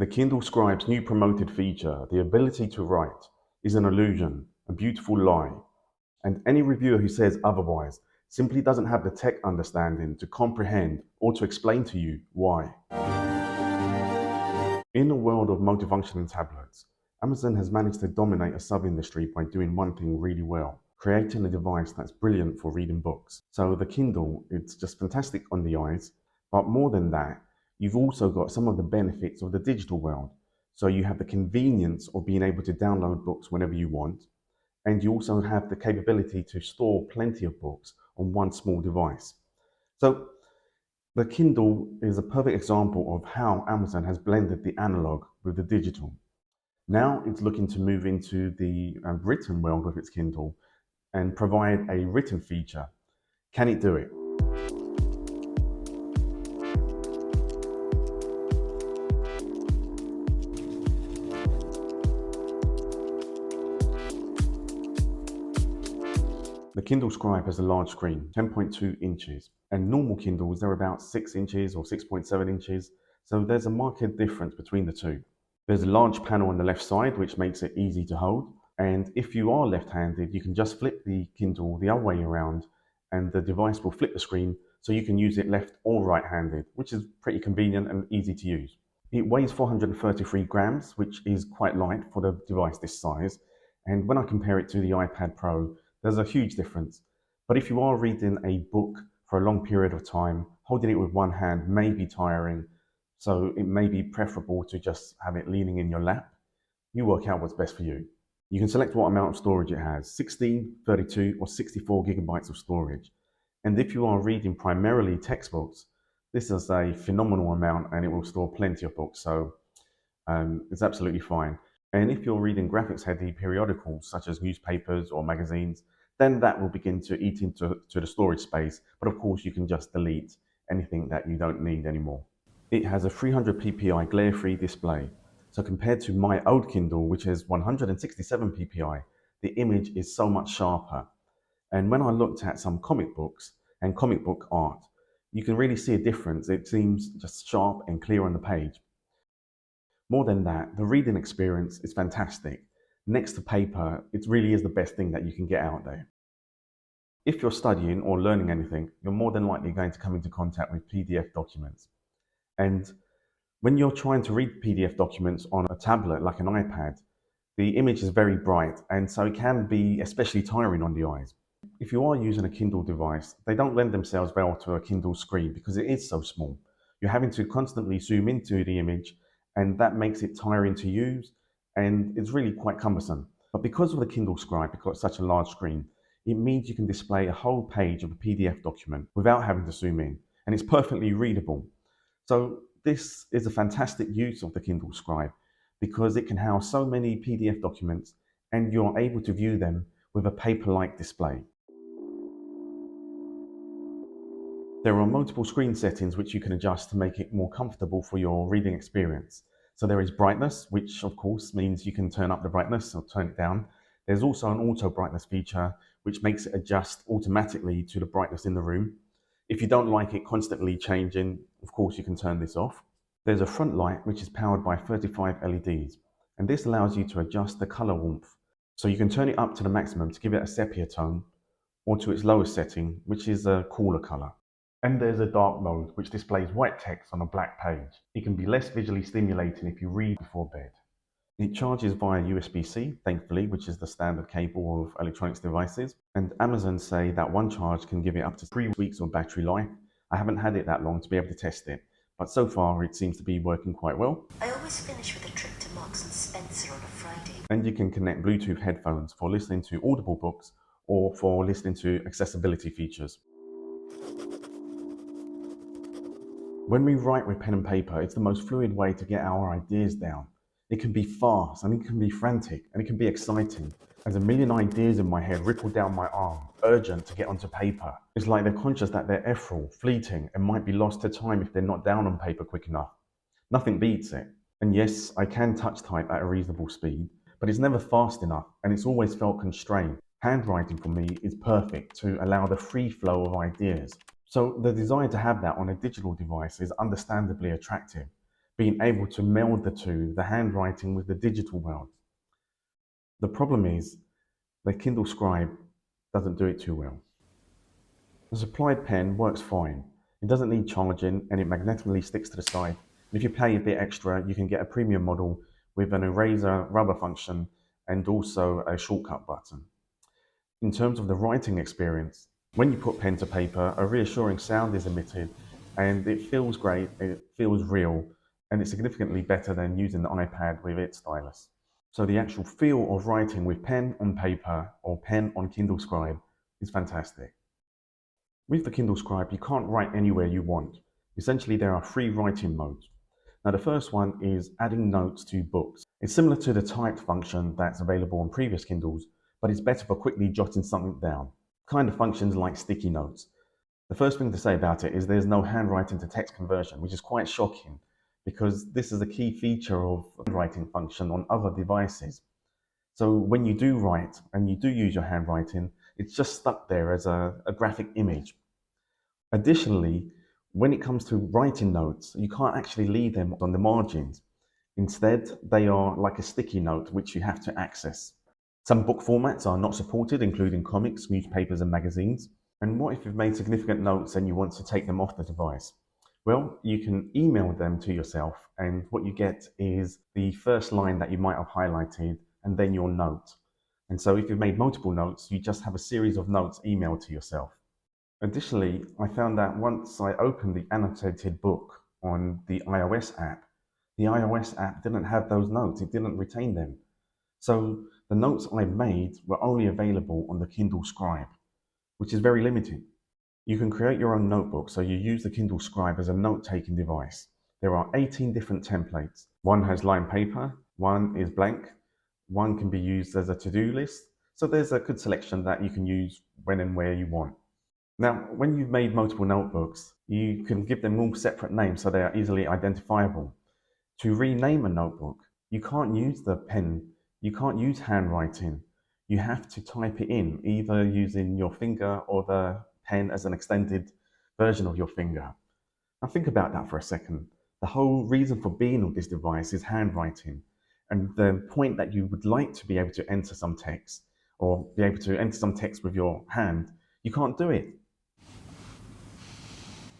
The Kindle Scribe's new promoted feature, the ability to write, is an illusion, a beautiful lie, and any reviewer who says otherwise simply doesn't have the tech understanding to comprehend or to explain to you why. In a world of multifunctioning tablets, Amazon has managed to dominate a sub-industry by doing one thing really well, creating a device that's brilliant for reading books. So the Kindle, it's just fantastic on the eyes, but more than that, you've also got some of the benefits of the digital world. So you have the convenience of being able to download books whenever you want, and you also have the capability to store plenty of books on one small device. So the Kindle is a perfect example of how Amazon has blended the analog with the digital. Now it's looking to move into the written world with its Kindle and provide a written feature. Can it do it? The Kindle Scribe has a large screen, 10.2 inches, and normal Kindles, they're about 6 inches or 6.7 inches, so there's a marked difference between the two. There's a large panel on the left side, which makes it easy to hold, and if you are left-handed, you can just flip the Kindle the other way around, and the device will flip the screen, so you can use it left or right-handed, which is pretty convenient and easy to use. It weighs 433 grams, which is quite light for the device this size, and when I compare it to the iPad Pro, there's a huge difference. But if you are reading a book for a long period of time, holding it with one hand may be tiring, so it may be preferable to just have it leaning in your lap. You work out what's best for you. You can select what amount of storage it has, 16, 32, or 64 gigabytes of storage. And if you are reading primarily textbooks, this is a phenomenal amount and it will store plenty of books, so it's absolutely fine. And if you're reading graphics-heavy periodicals such as newspapers or magazines, then that will begin to eat into the storage space. But of course, you can just delete anything that you don't need anymore. It has a 300 ppi glare-free display. So compared to my old Kindle, which is 167 ppi, the image is so much sharper. And when I looked at some comic books and comic book art, you can really see a difference. It seems just sharp and clear on the page. More than that, the reading experience is fantastic. Next to paper, it really is the best thing that you can get out there. If you're studying or learning anything, you're more than likely going to come into contact with PDF documents. And when you're trying to read PDF documents on a tablet like an iPad, the image is very bright, and so it can be especially tiring on the eyes. If you are using a Kindle device, they don't lend themselves well to a Kindle screen because it is so small. You're having to constantly zoom into the image, and that makes it tiring to use, and it's really quite cumbersome. But because of the Kindle Scribe, because it's such a large screen, it means you can display a whole page of a PDF document without having to zoom in, and it's perfectly readable. So this is a fantastic use of the Kindle Scribe because it can house so many PDF documents and you're able to view them with a paper-like display. There are multiple screen settings which you can adjust to make it more comfortable for your reading experience. So there is brightness, which of course means you can turn up the brightness or turn it down. There's also an auto brightness feature, which makes it adjust automatically to the brightness in the room. If you don't like it constantly changing, of course you can turn this off. There's a front light, which is powered by 35 LEDs, and this allows you to adjust the color warmth. So you can turn it up to the maximum to give it a sepia tone, or to its lowest setting, which is a cooler color. And there's a dark mode, which displays white text on a black page. It can be less visually stimulating if you read before bed. It charges via USB-C, thankfully, which is the standard cable of electronics devices. And Amazon say that one charge can give it up to 3 weeks of battery life. I haven't had it that long to be able to test it, but so far it seems to be working quite well. I always finish with a trip to Marks and Spencer on a Friday. And you can connect Bluetooth headphones for listening to audible books or for listening to accessibility features. When we write with pen and paper, it's the most fluid way to get our ideas down. It can be fast, and it can be frantic, and it can be exciting. As a million ideas in my head ripple down my arm, urgent to get onto paper. It's like they're conscious that they're ephemeral, fleeting, and might be lost to time if they're not down on paper quick enough. Nothing beats it. And yes, I can touch type at a reasonable speed, but it's never fast enough, and it's always felt constrained. Handwriting for me is perfect to allow the free flow of ideas. So the desire to have that on a digital device is understandably attractive being able to meld the two, the handwriting with the digital world. The problem is the Kindle Scribe doesn't do it too well. The supplied pen works fine. It doesn't need charging and it magnetically sticks to the side. And if you pay a bit extra, you can get a premium model with an eraser rubber function and also a shortcut button. In terms of the writing experience, when you put pen to paper, a reassuring sound is emitted and it feels great, it feels real, and it's significantly better than using the iPad with its stylus. So the actual feel of writing with pen on paper or pen on Kindle Scribe is fantastic. With the Kindle Scribe, you can't write anywhere you want. Essentially, there are 3 writing modes. Now, the first one is adding notes to books. It's similar to the typed function that's available on previous Kindles, but it's better for quickly jotting something down. Kind of functions like sticky notes. The first thing to say about it is there's no handwriting to text conversion, which is quite shocking because this is a key feature of handwriting function on other devices. So when you do write and you do use your handwriting, it's just stuck there as a graphic image. Additionally, when it comes to writing notes, you can't actually leave them on the margins. Instead, they are like a sticky note which you have to access. Some book formats are not supported, including comics, newspapers, and magazines. And what if you've made significant notes and you want to take them off the device? Well, you can email them to yourself, and what you get is the first line that you might have highlighted and then your note. And so if you've made multiple notes, you just have a series of notes emailed to yourself. Additionally, I found that once I opened the annotated book on the iOS app didn't have those notes, it didn't retain them. So the notes I made were only available on the Kindle Scribe, which is very limited. You can create your own notebook, so you use the Kindle Scribe as a note-taking device. There are 18 different templates. One has lined paper, one is blank, one can be used as a to-do list. So there's a good selection that you can use when and where you want. Now, when you've made multiple notebooks, you can give them all separate names so they are easily identifiable. To rename a notebook, you can't use the pen, you can't use handwriting. You have to type it in, either using your finger or the pen as an extended version of your finger. Now think about that for a second. The whole reason for being of this device is handwriting. And the point that you would like to be able to enter some text or be able to enter some text with your hand, you can't do it.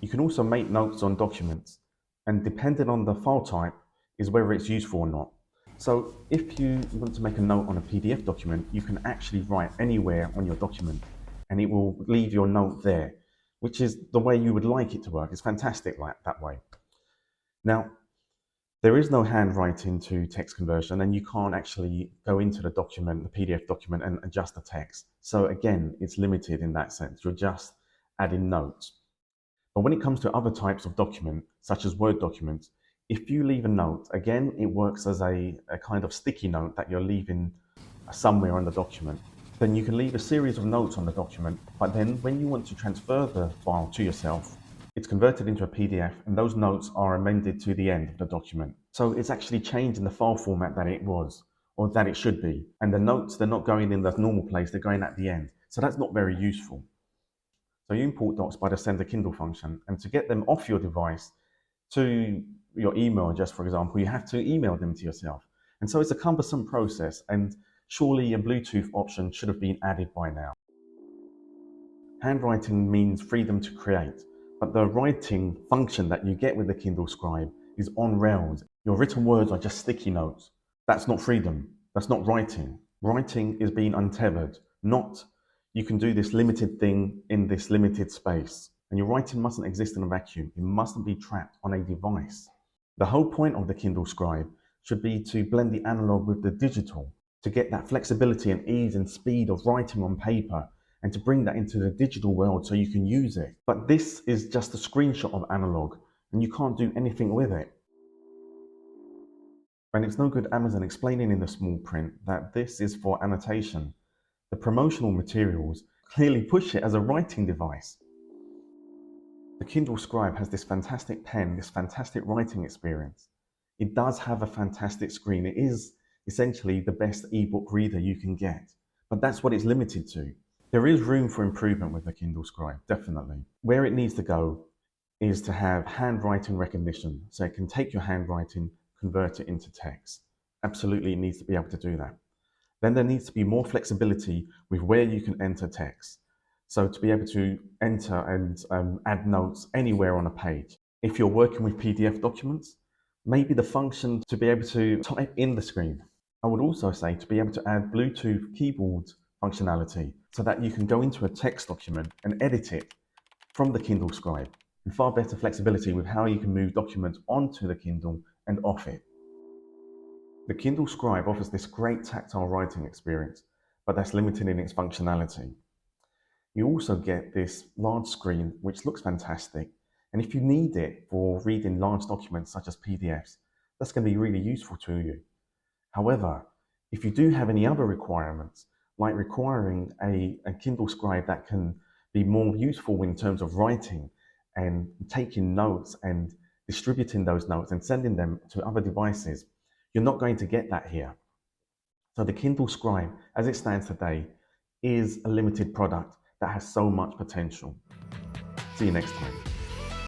You can also make notes on documents, and depending on the file type is whether it's useful or not. So if you want to make a note on a PDF document, you can actually write anywhere on your document and it will leave your note there, which is the way you would like it to work. It's fantastic like that way. Now, there is no handwriting to text conversion and you can't actually go into the document, the PDF document, and adjust the text. So again, it's limited in that sense. You're just adding notes. But when it comes to other types of document, such as Word documents, if you leave a note, again, it works as a kind of sticky note that you're leaving somewhere on the document. Then you can leave a series of notes on the document, but then when you want to transfer the file to yourself, it's converted into a PDF and those notes are amended to the end of the document. So it's actually changed in the file format that it was, or that it should be. And the notes, they're not going in the normal place, they're going at the end. So that's not very useful. So you import docs by the Send a Kindle function, and to get them off your device to your email address, for example, you have to email them to yourself. And so it's a cumbersome process, and surely a Bluetooth option should have been added by now. Handwriting means freedom to create, but the writing function that you get with the Kindle Scribe is on rails. Your written words are just sticky notes. That's not freedom. That's not writing. Writing is being untethered, not you can do this limited thing in this limited space. And your writing mustn't exist in a vacuum. It mustn't be trapped on a device. The whole point of the Kindle Scribe should be to blend the analog with the digital, to get that flexibility and ease and speed of writing on paper, and to bring that into the digital world so you can use it. But this is just a screenshot of analog, and you can't do anything with it. And it's no good Amazon explaining in the small print that this is for annotation. The promotional materials clearly push it as a writing device. The Kindle Scribe has this fantastic pen, this fantastic writing experience. It does have a fantastic screen. It is essentially the best ebook reader you can get, but that's what it's limited to. There is room for improvement with the Kindle Scribe, definitely. Where it needs to go is to have handwriting recognition. So it can take your handwriting, convert it into text. Absolutely, it needs to be able to do that. Then there needs to be more flexibility with where you can enter text. So to be able to enter and add notes anywhere on a page. If you're working with PDF documents, maybe the function to be able to type in the screen. I would also say to be able to add Bluetooth keyboard functionality so that you can go into a text document and edit it from the Kindle Scribe, and far better flexibility with how you can move documents onto the Kindle and off it. The Kindle Scribe offers this great tactile writing experience, but that's limited in its functionality. You also get this large screen, which looks fantastic, and if you need it for reading large documents such as PDFs, that's going to be really useful to you. However, if you do have any other requirements, like requiring a Kindle Scribe that can be more useful in terms of writing and taking notes and distributing those notes and sending them to other devices, you're not going to get that here. So the Kindle Scribe, as it stands today, is a limited product that has so much potential. See you next time.